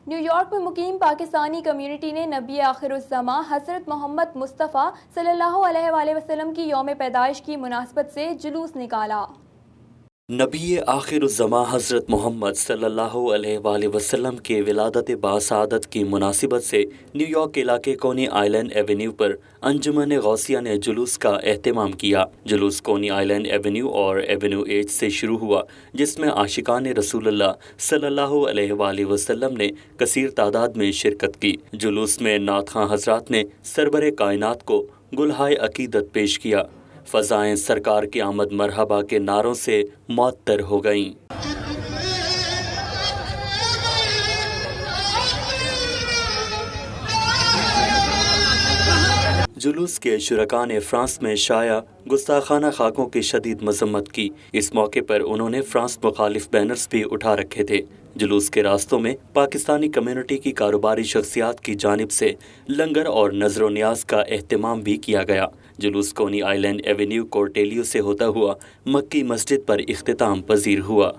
New York میں مقیم Pakistani community نے نبی آخر الزماں حضرت محمد مصطفیٰ صلی اللہ علیہ وآلہ وسلم کی یوم پیدائش کی مناسبت سے جلوس نکالا۔ نبی آخر الزماں حضرت محمد صلی اللہ علیہ وآلہ وسلم کے ولادت باسعادت کی مناسبت سے نیو یارک کے علاقے کونی آئلینڈ ایونیو پر انجمن غوثیہ نے جلوس کا اہتمام کیا۔ جلوس کونی آئلینڈ ایونیو اور ایونیو 8 سے شروع ہوا، جس میں عاشقان رسول اللہ صلی اللہ علیہ وآلہ وسلم نے کثیر تعداد میں شرکت کی۔ جلوس میں نعت خواں حضرات نے سربر کائنات کو گلہائے عقیدت پیش کیا۔ فضائیں سرکار کی آمد مرحبا کے نعروں سے معطر ہو گئیں۔ جلوس کے شرکاء نے فرانس میں شائع گستاخانہ خاکوں کی شدید مذمت کی۔ اس موقع پر انہوں نے فرانس مخالف بینرز بھی اٹھا رکھے تھے۔ جلوس کے راستوں میں پاکستانی کمیونٹی کی کاروباری شخصیات کی جانب سے لنگر اور نذر و نیاز کا اہتمام بھی کیا گیا۔ جلوس کونی آئلینڈ ایونیو کورٹیلیو سے ہوتا ہوا مکی مسجد پر اختتام پذیر ہوا۔